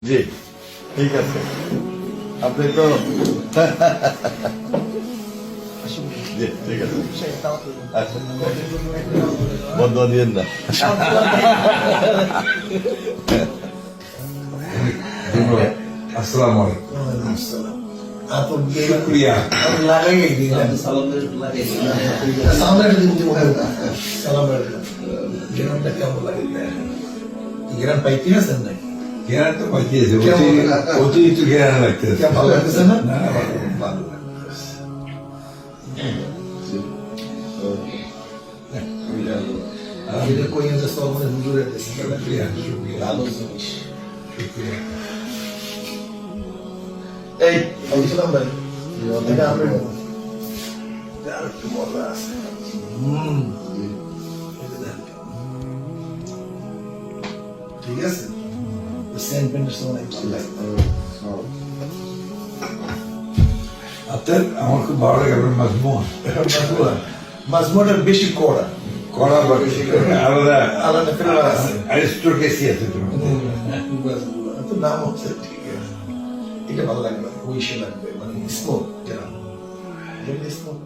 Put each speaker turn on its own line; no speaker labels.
জি ঠিক আছে আপনি তো জি ঠিক আছে আচ্ছা বন্ধ দিয়েন না
আসসালামু আলাইকুম শুক্রিয়া জ্ঞান তো পাইতেছে অতিরিক্ত জ্ঞান লাগতেছে
ভালো লাগতেছে না?
না ভালো লাগতেছে
এটা কইয়া যে সব মানে হুজুরের দেশে
শুক্রিয়া শুক্রিয়া
ভালো জিনিস
শুক্রিয়া
এই
বুঝলাম ভাই এটা আমরা আর একটু মজা আছে ঠিক আছে সেন্ট পেন্টের সময় ভালো লাগে
আপনার আমার খুব ভালো লাগে আপনার মাজমুয়া
মাজমুয়াটা বেশি কড়া
কড়া বা আলাদা
আলাদা ফ্লেভার আছে
অ্যারিস্টোক্রেসি আছে তোমার
তো নাম হচ্ছে ঠিক আছে এটা ভালো লাগবে ওইসে লাগবে মানে স্মোক যেটা স্মোক